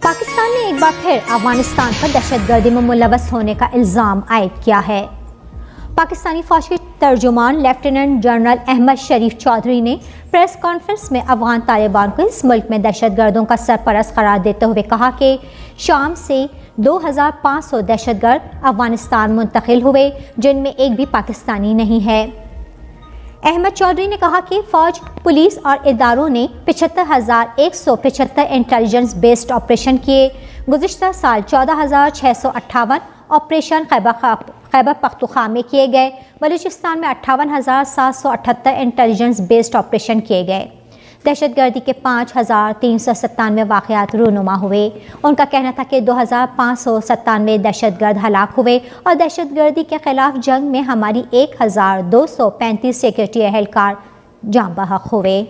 پاکستان نے ایک بار پھر افغانستان پر دہشت گردی میں ملوث ہونے کا الزام عائد کیا ہے۔ پاکستانی فوج کے ترجمان لیفٹیننٹ جنرل احمد شریف چودھری نے پریس کانفرنس میں افغان طالبان کو اس ملک میں دہشت گردوں کا سرپرست قرار دیتے ہوئے کہا کہ شام سے 2500 دہشت گرد افغانستان منتقل ہوئے، جن میں ایک بھی پاکستانی نہیں ہے۔ احمد چودھری نے کہا کہ فوج، پولیس اور اداروں نے 75,175 انٹیلیجنس بیسڈ آپریشن کیے۔ گزشتہ سال 14,658 آپریشن خیبر پختونخوا میں کیے گئے۔ بلوچستان میں 58,778 انٹیلیجنس بیسڈ آپریشن کیے گئے۔ دہشت گردی کے 5,397 واقعات رونما ہوئے۔ ان کا کہنا تھا کہ 2,597 دہشت گرد ہلاک ہوئے اور دہشت گردی کے خلاف جنگ میں ہماری 1,235 سیکورٹی اہلکار جاں بحق ہوئے۔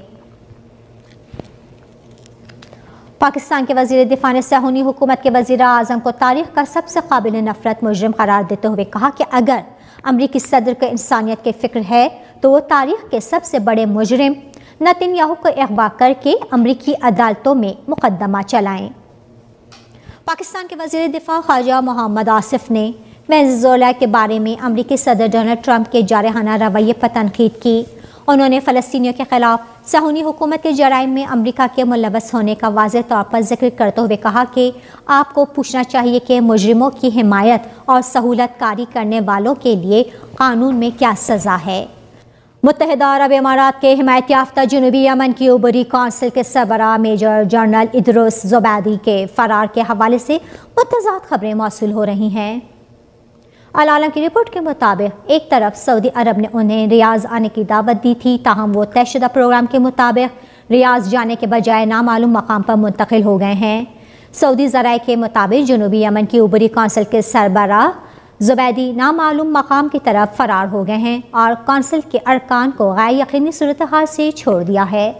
پاکستان کے وزیر دفاع نے صہیونی حکومت کے وزیر اعظم کو تاریخ کا سب سے قابل نفرت مجرم قرار دیتے ہوئے کہا کہ اگر امریکی صدر کو انسانیت کی فکر ہے تو وہ تاریخ کے سب سے بڑے مجرم نتن یاہو کو اغوا کر کے امریکی عدالتوں میں مقدمہ چلائیں۔ پاکستان کے وزیر دفاع خواجہ محمد آصف نے وینزویلا کے بارے میں امریکی صدر ڈونلڈ ٹرمپ کے جارحانہ رویے پر تنقید کی۔ انہوں نے فلسطینیوں کے خلاف صہیونی حکومت کے جرائم میں امریکہ کے ملوث ہونے کا واضح طور پر ذکر کرتے ہوئے کہا کہ آپ کو پوچھنا چاہیے کہ مجرموں کی حمایت اور سہولت کاری کرنے والوں کے لیے قانون میں کیا سزا ہے۔ متحدہ عرب امارات کے حمایت یافتہ جنوبی یمن کی عبوری کونسل کے سربراہ میجر جنرل ادریس زبیدی کے فرار کے حوالے سے متضاد خبریں موصول ہو رہی ہیں۔ العالم کی رپورٹ کے مطابق ایک طرف سعودی عرب نے انہیں ریاض آنے کی دعوت دی تھی، تاہم وہ طے شدہ پروگرام کے مطابق ریاض جانے کے بجائے نامعلوم مقام پر منتقل ہو گئے ہیں۔ سعودی ذرائع کے مطابق جنوبی یمن کی عبوری کونسل کے سربراہ زبیدی نامعلوم مقام کی طرف فرار ہو گئے ہیں اور کونسل کے ارکان کو غیر یقینی صورتحال سے چھوڑ دیا ہے۔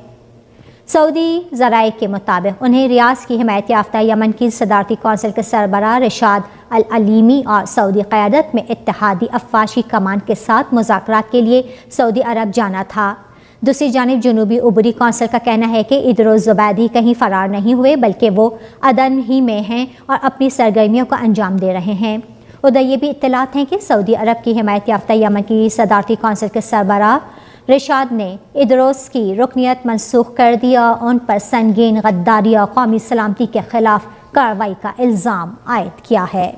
سعودی ذرائع کے مطابق انہیں ریاض کی حمایت یافتہ یمن کی صدارتی کونسل کے سربراہ رشاد العلیمی اور سعودی قیادت میں اتحادی افواج کی کمان کے ساتھ مذاکرات کے لیے سعودی عرب جانا تھا۔ دوسری جانب جنوبی عبوری کونسل کا کہنا ہے کہ ادریس زبیدی کہیں فرار نہیں ہوئے بلکہ وہ عدن ہی میں ہیں اور اپنی سرگرمیوں کو انجام دے رہے ہیں۔ ادھر یہ بھی اطلاعات ہیں کہ سعودی عرب کی حمایت یافتہ یمن کی صدارتی کونسل کے سربراہ رشاد نے ادریس کی رکنیت منسوخ کر دی اور ان پر سنگین غداری اور قومی سلامتی کے خلاف کارروائی کا الزام عائد کیا ہے۔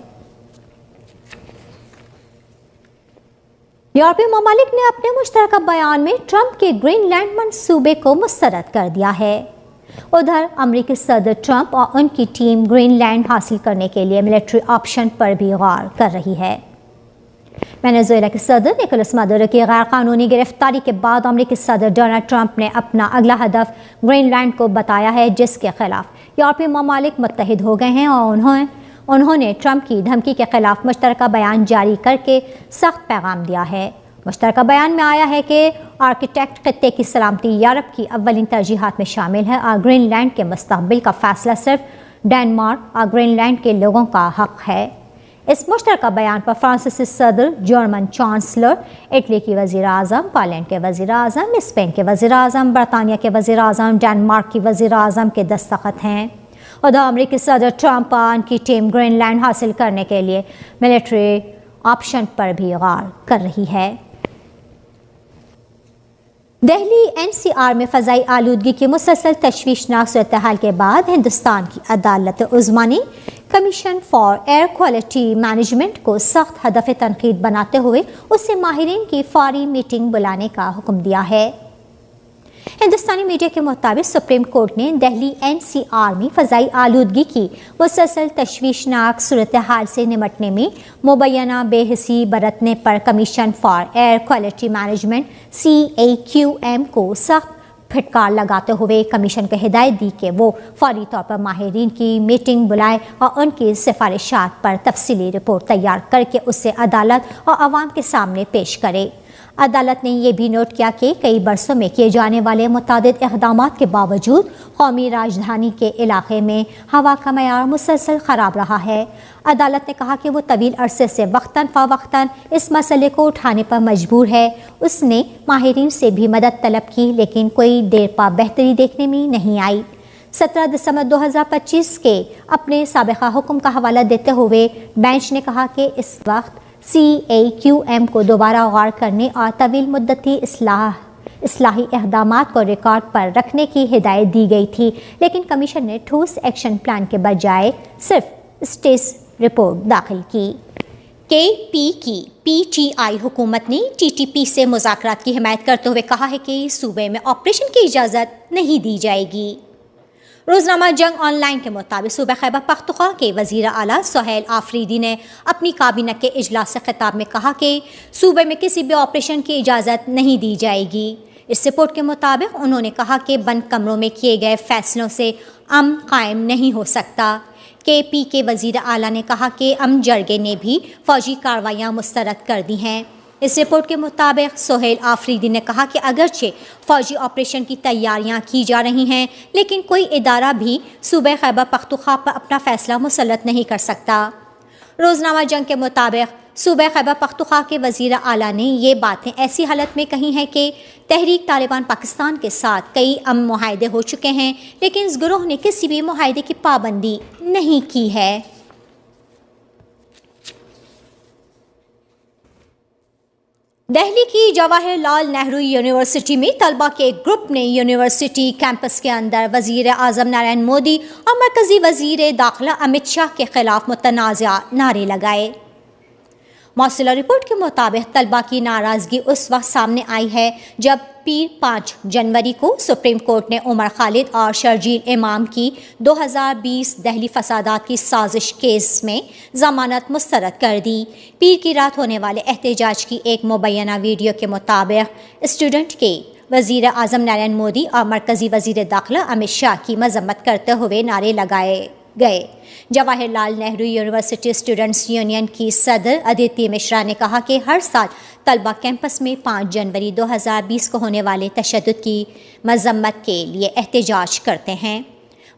یورپی ممالک نے اپنے مشترکہ بیان میں ٹرمپ کے گرین لینڈ منصوبے کو مسترد کر دیا ہے۔ ادھر امریکی صدر ٹرمپ اور ان کی ٹیم گرین لینڈ حاصل کرنے کے لیے ملٹری آپشن پر بھی غور کر رہی ہے۔ وینزویلا کے صدر نکولس مادورو کی غیر قانونی گرفتاری کے بعد امریکی صدر ڈونلڈ ٹرمپ نے اپنا اگلا ہدف گرین لینڈ کو بتایا ہے، جس کے خلاف یورپی ممالک متحد ہو گئے ہیں اور انہوں نے ٹرمپ کی دھمکی کے خلاف مشترکہ بیان جاری کر کے سخت پیغام دیا ہے۔ مشترکہ بیان میں آیا ہے کہ آرکٹیکٹ خطے کی سلامتی یورپ کی اولین ترجیحات میں شامل ہے اور گرین لینڈ کے مستقبل کا فیصلہ صرف ڈنمارک اور گرین لینڈ کے لوگوں کا حق ہے۔ اس مشترکہ بیان پر فرانسیسی صدر، جرمن چانسلر، اٹلی کی وزیر اعظم، پولینڈ کے وزیر اعظم، اسپین کے وزیر اعظم، برطانیہ کے وزیر اعظم، ڈنمارک کی وزیر اعظم کے دستخط ہیں۔ ادھر امریکی صدر ٹرمپ اور ان کی ٹیم گرین لینڈ حاصل کرنے کے لیے ملٹری آپشن پر بھی غور کر رہی ہے۔ دہلی NCR میں فضائی آلودگی کی مسلسل تشویشناک صورتحال کے بعد ہندوستان کی عدالت عظمیٰ نے commission for air quality management کو سخت ہدف تنقید بناتے ہوئے اس سے ماہرین کی فوری میٹنگ بلانے کا حکم دیا ہے۔ ہندوستانی میڈیا کے مطابق سپریم کورٹ نے دہلی NCR میں فضائی آلودگی کی مسلسل تشویشناک صورتحال سے نمٹنے میں مبینہ بے حسی برتنے پر commission for air quality management CAQM کو سخت پھٹکار لگاتے ہوئے کمیشن کو ہدایت دی کہ وہ فوری طور پر ماہرین کی میٹنگ بلائے اور ان کی سفارشات پر تفصیلی رپورٹ تیار کر کے اسے عدالت اور عوام کے سامنے پیش کرے۔ عدالت نے یہ بھی نوٹ کیا کہ کئی برسوں میں کیے جانے والے متعدد اقدامات کے باوجود قومی راجدھانی کے علاقے میں ہوا کا معیار مسلسل خراب رہا ہے۔ عدالت نے کہا کہ وہ طویل عرصے سے وقتاً فوقتاً اس مسئلے کو اٹھانے پر مجبور ہے۔ اس نے ماہرین سے بھی مدد طلب کی لیکن کوئی دیر پا بہتری دیکھنے میں نہیں آئی۔ 17 دسمبر 2025 کے اپنے سابقہ حکم کا حوالہ دیتے ہوئے بینچ نے کہا کہ اس وقت CAQM کو دوبارہ غور کرنے اور طویل مدتی اصلاحی اقدامات کو ریکارڈ پر رکھنے کی ہدایت دی گئی تھی، لیکن کمیشن نے ٹھوس ایکشن پلان کے بجائے صرف اسٹیٹس رپورٹ داخل کی۔ KP کی PTI حکومت نے TTP سے مذاکرات کی حمایت کرتے ہوئے کہا ہے کہ صوبے میں آپریشن کی اجازت نہیں دی جائے گی۔ روزنامہ جنگ آن لائن کے مطابق صوبہ خیبر پختونخوا کے وزیر اعلیٰ سہیل آفریدی نے اپنی کابینہ کے اجلاس سے خطاب میں کہا کہ صوبے میں کسی بھی آپریشن کی اجازت نہیں دی جائے گی۔ اس رپورٹ کے مطابق انہوں نے کہا کہ بند کمروں میں کیے گئے فیصلوں سے امن قائم نہیں ہو سکتا۔ KP کے وزیر اعلیٰ نے کہا کہ امن جرگے نے بھی فوجی کارروائیاں مسترد کر دی ہیں۔ اس رپورٹ کے مطابق سہیل آفریدی نے کہا کہ اگرچہ فوجی آپریشن کی تیاریاں کی جا رہی ہیں، لیکن کوئی ادارہ بھی صوبہ خیبر پختونخوا پر اپنا فیصلہ مسلط نہیں کر سکتا۔ روزنامہ جنگ کے مطابق صوبہ خیبر پختونخوا کے وزیر اعلیٰ نے یہ باتیں ایسی حالت میں کہی ہیں کہ تحریک طالبان پاکستان کے ساتھ کئی امن معاہدے ہو چکے ہیں، لیکن اس گروہ نے کسی بھی معاہدے کی پابندی نہیں کی ہے۔ دہلی کی جواہر لال نہرو یونیورسٹی میں طلبہ کے ایک گروپ نے یونیورسٹی کیمپس کے اندر وزیر اعظم نریندر مودی اور مرکزی وزیر داخلہ امت شاہ کے خلاف متنازع نعرے لگائے۔ موصولہ رپورٹ کے مطابق طلبہ کی ناراضگی اس وقت سامنے آئی ہے جب پیر 5 جنوری کو سپریم کورٹ نے عمر خالد اور شرجیل امام کی 2020 دہلی فسادات کی سازش کیس میں ضمانت مسترد کر دی۔ پیر کی رات ہونے والے احتجاج کی ایک مبینہ ویڈیو کے مطابق اسٹوڈنٹ کے وزیر اعظم نریندر مودی اور مرکزی وزیر داخلہ امت شاہ کی مذمت کرتے ہوئے نعرے لگائے گئے۔ Jawahar Lal Nehru university students union کی صدر ادیتی مشرا نے کہا کہ ہر سال طلبہ کیمپس میں 5 جنوری 2020 کو ہونے والے تشدد کی مذمت کے لیے احتجاج کرتے ہیں۔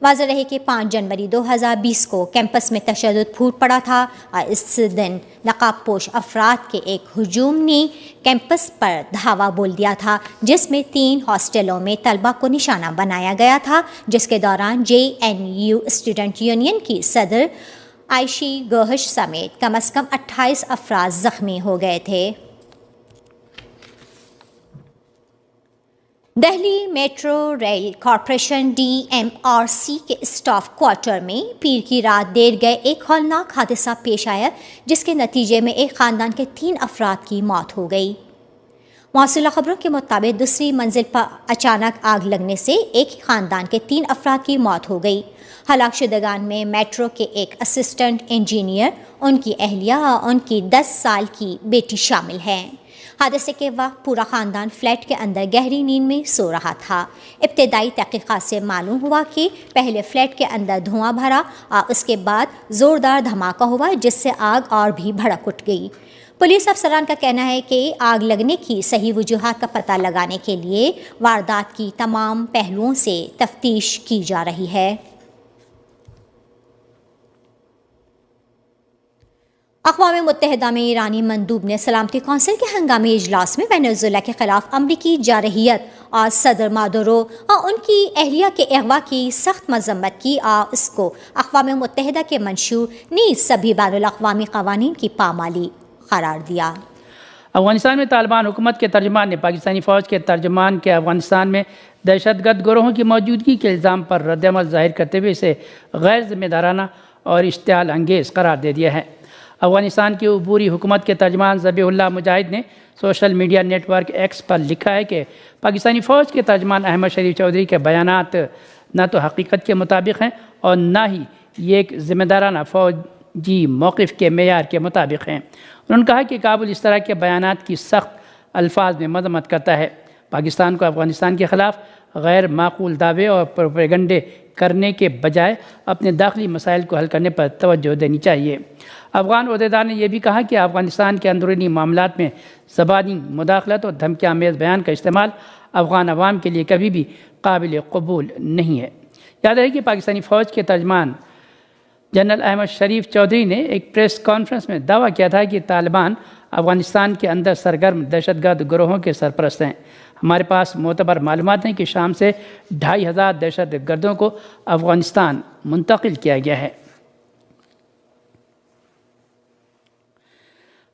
واضح رہے کہ 5 جنوری 2020 کو کیمپس میں تشدد پھوٹ پڑا تھا اور اس دن نقاب پوش افراد کے ایک ہجوم نے کیمپس پر دھاوا بول دیا تھا، جس میں 3 ہاسٹلوں میں طلبہ کو نشانہ بنایا گیا تھا، جس کے دوران JNU اسٹوڈنٹ یونین کی صدر عائشی گوہش سمیت کم از کم 28 افراد زخمی ہو گئے تھے۔ Delhi metro rail corporation DMRC کے اسٹاف کوارٹر میں پیر کی رات دیر گئے ایک ہولناک حادثہ پیش آیا، جس کے نتیجے میں ایک خاندان کے 3 افراد کی موت ہو گئی۔ موصولہ خبروں کے مطابق دوسری منزل پر اچانک آگ لگنے سے ایک ہی خاندان کے 3 افراد کی موت ہو گئی۔ ہلاک شدگان میں میٹرو کے ایک اسسٹنٹ انجینئر، ان کی اہلیہ اور ان کی 10 سال کی بیٹی شامل ہیں۔ حادثے کے وقت پورا خاندان فلیٹ کے اندر گہری نیند میں سو رہا تھا۔ ابتدائی تحقیقات سے معلوم ہوا کہ پہلے فلیٹ کے اندر دھواں بھرا اور اس کے بعد زوردار دھماکہ ہوا، جس سے آگ اور بھی بھڑک اٹھ گئی۔ پولیس افسران کا کہنا ہے کہ آگ لگنے کی صحیح وجوہات کا پتہ لگانے کے لیے واردات کی تمام پہلوؤں سے تفتیش کی جا رہی ہے۔ اقوام متحدہ میں ایرانی مندوب نے سلامتی کونسل کے ہنگامی اجلاس میں وینزویلا کے خلاف امریکی جارحیت اور صدر مادورو اور ان کی اہلیہ کے اغوا کی سخت مذمت کی اور اس کو اقوام متحدہ کے منشور نیز سبھی بین الاقوامی قوانین کی پامالی قرار دیا۔ افغانستان میں طالبان حکومت کے ترجمان نے پاکستانی فوج کے ترجمان کے افغانستان میں دہشت گرد گروہوں کی موجودگی کے الزام پر رد عمل ظاہر کرتے ہوئے اسے غیر ذمہ دارانہ اور اشتعال انگیز قرار دے دیا ہے۔ افغانستان کی عبوری حکومت کے ترجمان ذبیح اللہ مجاہد نے social media network X پر لکھا ہے کہ پاکستانی فوج کے ترجمان احمد شریف چودھری کے بیانات نہ تو حقیقت کے مطابق ہیں اور نہ ہی یہ ایک ذمہ دارانہ فوجی موقف کے معیار کے مطابق ہیں۔ انہوں نے کہا کہ کابل اس طرح کے بیانات کی سخت الفاظ میں مذمت کرتا ہے۔ پاکستان کو افغانستان کے خلاف غیر معقول دعوے اور پروپیگنڈے کرنے کے بجائے اپنے داخلی مسائل کو حل کرنے پر توجہ دینی چاہیے۔ افغان عہدیدار نے یہ بھی کہا کہ افغانستان کے اندرونی معاملات میں زبانی مداخلت اور دھمکی آمیز بیان کا استعمال افغان عوام کے لیے کبھی بھی قابل قبول نہیں ہے۔ یاد رہے کہ پاکستانی فوج کے ترجمان جنرل احمد شریف چودھری نے ایک پریس کانفرنس میں دعویٰ کیا تھا کہ طالبان افغانستان کے اندر سرگرم دہشت گرد گروہوں کے سرپرست ہیں۔ ہمارے پاس معتبر معلومات ہیں کہ شام سے 2500 دہشت گردوں کو افغانستان منتقل کیا گیا ہے۔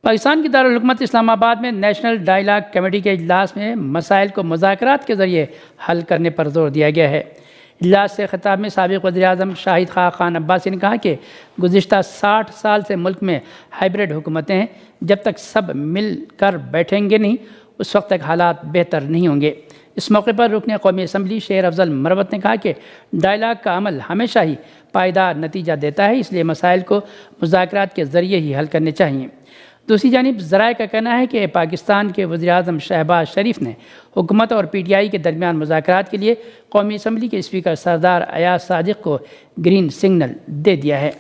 پاکستان کی دارالحکومت اسلام آباد میں نیشنل ڈائیلاگ کمیٹی کے اجلاس میں مسائل کو مذاکرات کے ذریعے حل کرنے پر زور دیا گیا ہے۔ اجلاس سے خطاب میں سابق وزیر اعظم شاہد خاقان عباسی نے کہا کہ گزشتہ 60 سال سے ملک میں ہائیبرڈ حکومتیں ہیں، جب تک سب مل کر بیٹھیں گے نہیں اس وقت تک حالات بہتر نہیں ہوں گے۔ اس موقع پر رکن قومی اسمبلی شیر افضل مروت نے کہا کہ ڈائیلاگ کا عمل ہمیشہ ہی پائیدار نتیجہ دیتا ہے، اس لیے مسائل کو مذاکرات کے ذریعے ہی حل کرنے چاہیے۔ دوسری جانب ذرائع کا کہنا ہے کہ پاکستان کے وزیر اعظم شہباز شریف نے حکومت اور پی ٹی آئی کے درمیان مذاکرات کے لیے قومی اسمبلی کے اسپیکر سردار ایاز صادق کو گرین سگنل دے دیا ہے۔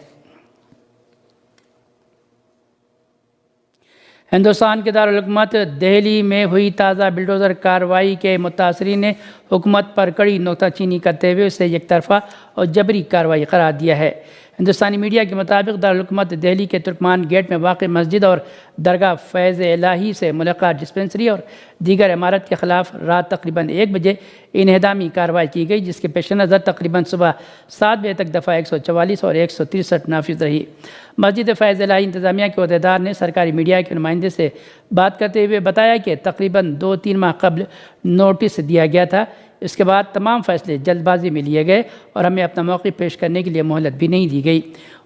ہندوستان کے دارالحکومت دہلی میں ہوئی تازہ بلڈوزر کارروائی کے متاثرین نے حکومت پر کڑی نکتہ چینی کرتے ہوئے اسے یک طرفہ اور جبری کارروائی قرار دیا ہے۔ ہندوستانی میڈیا کے مطابق دارالحکومت دہلی کے ترکمان گیٹ میں واقع مسجد اور درگاہ فیض الہی سے ملحقہ ڈسپنسری اور دیگر عمارت کے خلاف رات تقریباً 1 بجے انہدامی کارروائی کی گئی، جس کے پیش نظر تقریباً صبح 7 بجے تک دفعہ 144 اور 163 نافذ رہی۔ مسجد فیض الہی انتظامیہ کے عہدیدار نے سرکاری میڈیا کے نمائندے سے بات کرتے ہوئے بتایا کہ تقریباً 2-3 ماہ قبل نوٹس دیا گیا تھا، اس کے بعد تمام فیصلے جلد بازی میں لیے گئے اور ہمیں اپنا موقف پیش کرنے کے لیے مہلت بھی نہیں دی گئی۔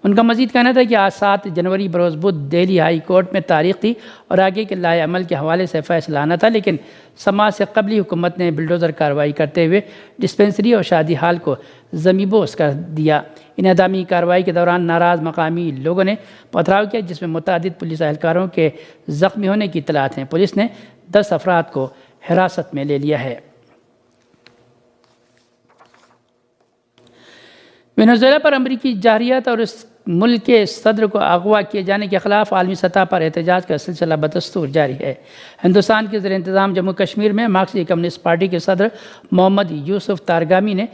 ان کا مزید کہنا تھا کہ آج 7 جنوری بروز بدھ دہلی ہائی کورٹ میں تاریخ تھی اور آگے کے لائحہ عمل کے حوالے سے فیصلہ آنا تھا، لیکن سماج سے قبلی حکومت نے بلڈوزر کارروائی کرتے ہوئے ڈسپنسری اور شادی ہال کو زمینبوس کر دیا۔ انہدامی کارروائی کے دوران ناراض مقامی لوگوں نے پتھراؤ کیا، جس میں متعدد پولیس اہلکاروں کے زخمی ہونے کی اطلاعات ہیں۔ پولیس نے 10 افراد کو حراست میں لے لیا ہے۔ وینزویلا پر امریکی جارحیت اور اس ملک کے صدر کو اغوا کیے جانے کے خلاف عالمی سطح پر احتجاج کا سلسلہ بدستور جاری ہے۔ ہندوستان کے زیر انتظام جموں کشمیر میں مارکسسٹ کمیونسٹ پارٹی کے صدر محمد یوسف تارگامی نے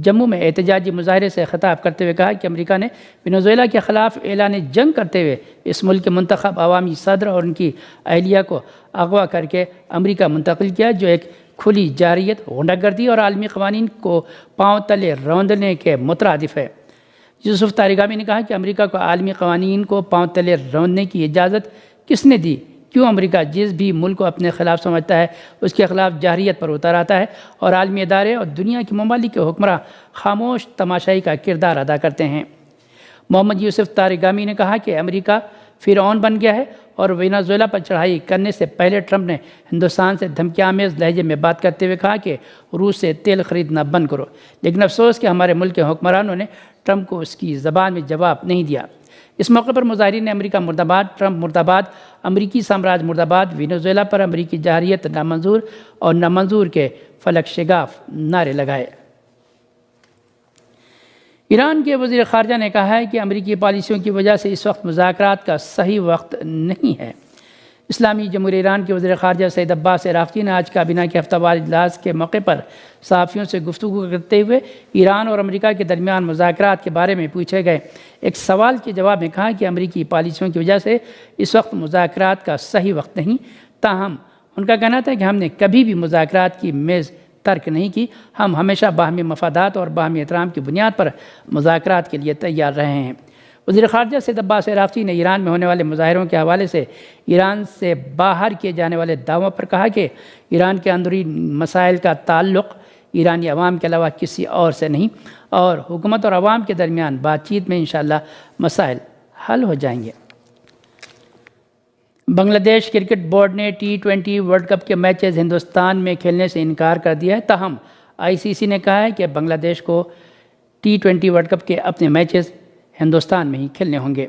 جموں میں احتجاجی مظاہرے سے خطاب کرتے ہوئے کہا کہ امریکہ نے وینزویلا کے خلاف اعلان جنگ کرتے ہوئے اس ملک کے منتخب عوامی صدر اور ان کی اہلیہ کو اغوا کر کے امریکہ منتقل کیا، جو ایک کھلی جارحیت، غنڈہ گردی اور عالمی قوانین کو پاؤں تلے روندنے کے مترادف ہے۔ یوسف تارگامی نے کہا کہ امریکہ کو عالمی قوانین کو پاؤں تلے روندنے کی اجازت کس نے دی؟ کیوں امریکہ جس بھی ملک کو اپنے خلاف سمجھتا ہے اس کے خلاف جارحیت پر اتر آتا ہے اور عالمی ادارے اور دنیا کے ممالک کے حکمراں خاموش تماشائی کا کردار ادا کرتے ہیں؟ محمد یوسف تارگامی نے کہا کہ امریکہ فرعون بن گیا ہے اور وینزویلا پر چڑھائی کرنے سے پہلے ٹرمپ نے ہندوستان سے دھمکی آمیز لہجے میں بات کرتے ہوئے کہا کہ روس سے تیل خریدنا بند کرو، لیکن افسوس کہ ہمارے ملک کے حکمرانوں نے ٹرمپ کو اس کی زبان میں جواب نہیں دیا۔ اس موقع پر مظاہرین نے امریکہ مرد آباد، ٹرمپ مرد آباد، امریکی سامراج مرد آباد، وینزویلا پر امریکی جارحیت نامنظور اور نامنظور کے فلک شگاف نعرے لگائے۔ ایران کے وزیر خارجہ نے کہا ہے کہ امریکی پالیسیوں کی وجہ سے اس وقت مذاکرات کا صحیح وقت نہیں ہے۔ اسلامی جمہوریہ ایران کے وزیر خارجہ سید عباس عراقچی نے آج کابینہ کے ہفتہ وار اجلاس کے موقع پر صحافیوں سے گفتگو کرتے ہوئے ایران اور امریکہ کے درمیان مذاکرات کے بارے میں پوچھے گئے ایک سوال کے جواب میں کہا کہ امریکی پالیسیوں کی وجہ سے اس وقت مذاکرات کا صحیح وقت نہیں، تاہم ان کا کہنا تھا کہ ہم نے کبھی بھی مذاکرات کی میز ترک نہیں کی، ہم ہمیشہ باہمی مفادات اور باہمی احترام کی بنیاد پر مذاکرات کے لیے تیار رہے ہیں۔ وزیر خارجہ سید عباس عراقچی نے ایران میں ہونے والے مظاہروں کے حوالے سے ایران سے باہر کیے جانے والے دعووں پر کہا کہ ایران کے اندرونی مسائل کا تعلق ایرانی عوام کے علاوہ کسی اور سے نہیں اور حکومت اور عوام کے درمیان بات چیت میں انشاءاللہ مسائل حل ہو جائیں گے۔ بنگلہ دیش کرکٹ بورڈ نے T20 ورلڈ کپ کے میچز ہندوستان میں کھیلنے سے انکار کر دیا ہے، تاہم ICC نے کہا ہے کہ بنگلہ دیش کو T20 ورلڈ کپ کے اپنے میچز ہندوستان میں ہی کھیلنے ہوں گے۔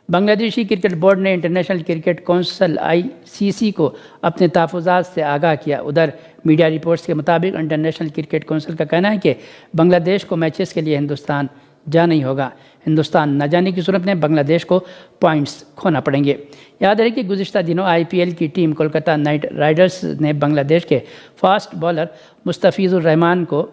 بنگلہ دیشی کرکٹ بورڈ نے انٹرنیشنل کرکٹ کونسل ICC کو اپنے تحفظات سے آگاہ کیا۔ ادھر میڈیا رپورٹس کے مطابق انٹرنیشنل کرکٹ کونسل کا کہنا ہے کہ بنگلہ دیش کو میچز کے لیے ہندوستان جانا ہی ہوگا۔ ہندوستان نہ جانے کی صورت میں بنگلہ دیش کو پوائنٹس کھونا پڑیں گے۔ یاد رہے کہ گزشتہ دنوں IPL کی ٹیم کولکتہ نائٹ رائڈرز نے بنگلہ دیش کے فاسٹ بالر مستفیض الرحمان کو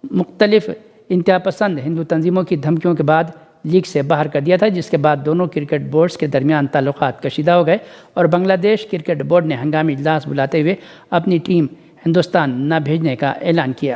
مختلف انتہا پسند ہندو تنظیموں کی دھمکیوں کے بعد لیگ سے باہر کر دیا تھا، جس کے بعد دونوں کرکٹ بورڈز کے درمیان تعلقات کشیدہ ہو گئے اور بنگلہ دیش کرکٹ بورڈ نے ہنگامی اجلاس بلاتے ہوئے اپنی ٹیم ہندوستان نہ بھیجنے کا اعلان کیا۔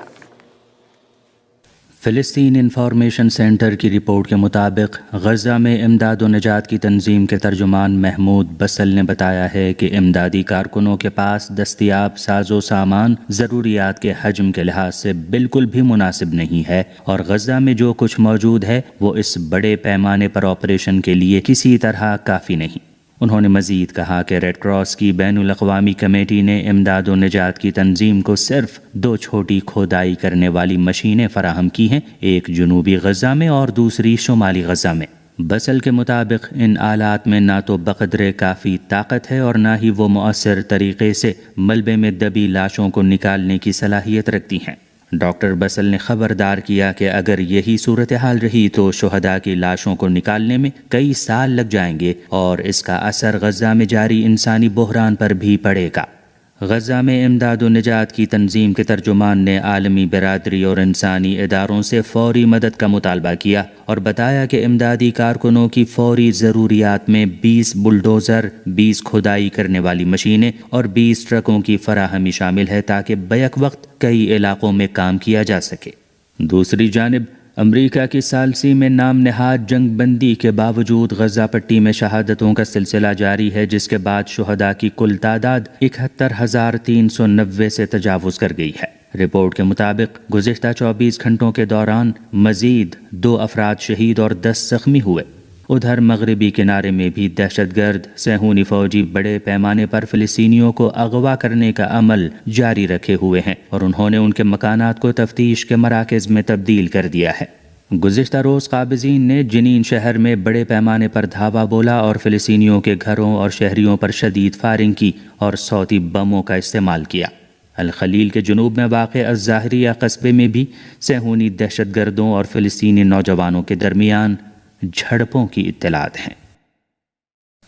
فلسطین انفارمیشن سینٹر کی رپورٹ کے مطابق غزہ میں امداد و نجات کی تنظیم کے ترجمان محمود بسل نے بتایا ہے کہ امدادی کارکنوں کے پاس دستیاب ساز و سامان ضروریات کے حجم کے لحاظ سے بالکل بھی مناسب نہیں ہے، اور غزہ میں جو کچھ موجود ہے وہ اس بڑے پیمانے پر آپریشن کے لیے کسی طرح کافی نہیں۔ انہوں نے مزید کہا کہ ریڈ کراس کی بین الاقوامی کمیٹی نے امداد و نجات کی تنظیم کو صرف 2 چھوٹی کھودائی کرنے والی مشینیں فراہم کی ہیں، ایک جنوبی غزہ میں اور دوسری شمالی غزہ میں۔ بسل کے مطابق ان آلات میں نہ تو بقدر کافی طاقت ہے اور نہ ہی وہ مؤثر طریقے سے ملبے میں دبی لاشوں کو نکالنے کی صلاحیت رکھتی ہیں۔ ڈاکٹر بسل نے خبردار کیا کہ اگر یہی صورتحال رہی تو شہداء کی لاشوں کو نکالنے میں کئی سال لگ جائیں گے اور اس کا اثر غزہ میں جاری انسانی بحران پر بھی پڑے گا۔ غزہ میں امداد و نجات کی تنظیم کے ترجمان نے عالمی برادری اور انسانی اداروں سے فوری مدد کا مطالبہ کیا اور بتایا کہ امدادی کارکنوں کی فوری ضروریات میں 20 بلڈوزر، 20 کھدائی کرنے والی مشینیں اور 20 ٹرکوں کی فراہمی شامل ہے تاکہ بیک وقت کئی علاقوں میں کام کیا جا سکے۔ دوسری جانب امریکہ کی ثالثی میں نام نہاد جنگ بندی کے باوجود غزہ پٹی میں شہادتوں کا سلسلہ جاری ہے، جس کے بعد شہداء کی کل تعداد 71,390 سے تجاوز کر گئی ہے۔ رپورٹ کے مطابق گزشتہ 24 گھنٹوں کے دوران مزید 2 افراد شہید اور 10 زخمی ہوئے۔ ادھر مغربی کنارے میں بھی دہشت گرد صہیونی فوجی بڑے پیمانے پر فلسطینیوں کو اغوا کرنے کا عمل جاری رکھے ہوئے ہیں اور انہوں نے ان کے مکانات کو تفتیش کے مراکز میں تبدیل کر دیا ہے۔ گزشتہ روز قابضین نے جنین شہر میں بڑے پیمانے پر دھاوا بولا اور فلسطینیوں کے گھروں اور شہریوں پر شدید فائرنگ کی اور صوتی بموں کا استعمال کیا۔ الخلیل کے جنوب میں واقع الظاہریہ قصبے میں بھی صہیونی دہشت گردوں اور فلسطینی نوجوانوں کے درمیان جھڑپوں کی اطلاعات ہیں۔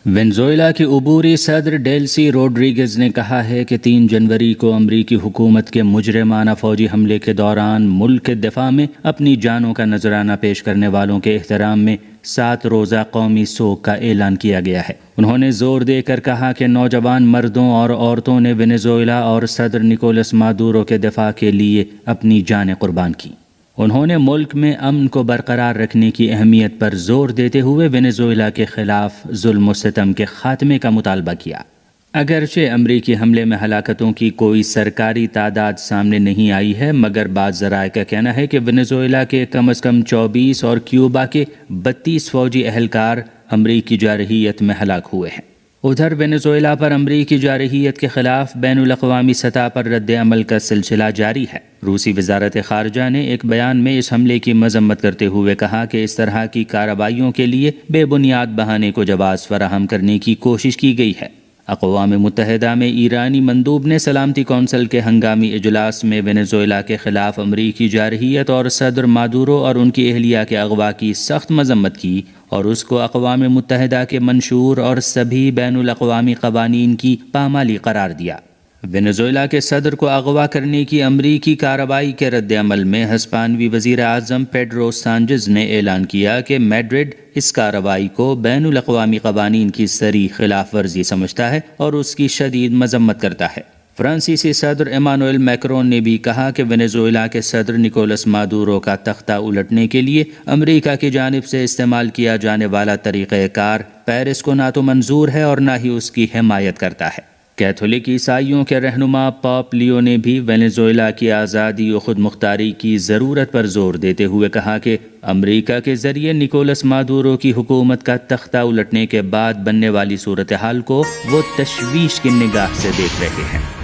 وینزویلا کے عبوری صدر ڈیلسی روڈریگز نے کہا ہے کہ 3 جنوری کو امریکی حکومت کے مجرمانہ فوجی حملے کے دوران ملک کے دفاع میں اپنی جانوں کا نذرانہ پیش کرنے والوں کے احترام میں 7 روزہ قومی سوگ کا اعلان کیا گیا ہے۔ انہوں نے زور دے کر کہا کہ نوجوان مردوں اور عورتوں نے وینزویلا اور صدر نکولس مادورو کے دفاع کے لیے اپنی جانیں قربان کی۔ انہوں نے ملک میں امن کو برقرار رکھنے کی اہمیت پر زور دیتے ہوئے وینزویلا کے خلاف ظلم و ستم کے خاتمے کا مطالبہ کیا۔ اگرچہ امریکی حملے میں ہلاکتوں کی کوئی سرکاری تعداد سامنے نہیں آئی ہے، مگر بعض ذرائع کا کہنا ہے کہ وینزویلا کے کم از کم 24 اور کیوبا کے 32 فوجی اہلکار امریکی جارحیت میں ہلاک ہوئے ہیں۔ ادھر وینزویلا پر امریکی جارحیت کے خلاف بین الاقوامی سطح پر رد عمل کا سلسلہ جاری ہے۔ روسی وزارت خارجہ نے ایک بیان میں اس حملے کی مذمت کرتے ہوئے کہا کہ اس طرح کی کارروائیوں کے لیے بے بنیاد بہانے کو جواز فراہم کرنے کی کوشش کی گئی ہے۔ اقوام متحدہ میں ایرانی مندوب نے سلامتی کونسل کے ہنگامی اجلاس میں وینزویلا کے خلاف امریکی جارحیت اور صدر مادورو اور ان کی اہلیہ کے اغوا کی سخت مذمت کی اور اس کو اقوام متحدہ کے منشور اور سبھی بین الاقوامی قوانین کی پامالی قرار دیا۔ وینزویلا کے صدر کو اغوا کرنے کی امریکی کارروائی کے رد عمل میں ہسپانوی وزیر اعظم پیڈرو سانچز نے اعلان کیا کہ میڈرڈ اس کارروائی کو بین الاقوامی قوانین کی صریح خلاف ورزی سمجھتا ہے اور اس کی شدید مذمت کرتا ہے۔ فرانسیسی صدر ایمانوئل میکرون نے بھی کہا کہ وینزویلا کے صدر نکولس مادورو کا تختہ الٹنے کے لیے امریکہ کی جانب سے استعمال کیا جانے والا طریقہ کار پیرس کو نہ تو منظور ہے اور نہ ہی اس کی حمایت کرتا ہے۔ کیتھولک عیسائیوں کے رہنما پاپ لیو نے بھی وینزویلا کی آزادی و خود مختاری کی ضرورت پر زور دیتے ہوئے کہا کہ امریکہ کے ذریعے نکولس مادورو کی حکومت کا تختہ الٹنے کے بعد بننے والی صورتحال کو وہ تشویش کی نگاہ سے دیکھ رہے ہیں۔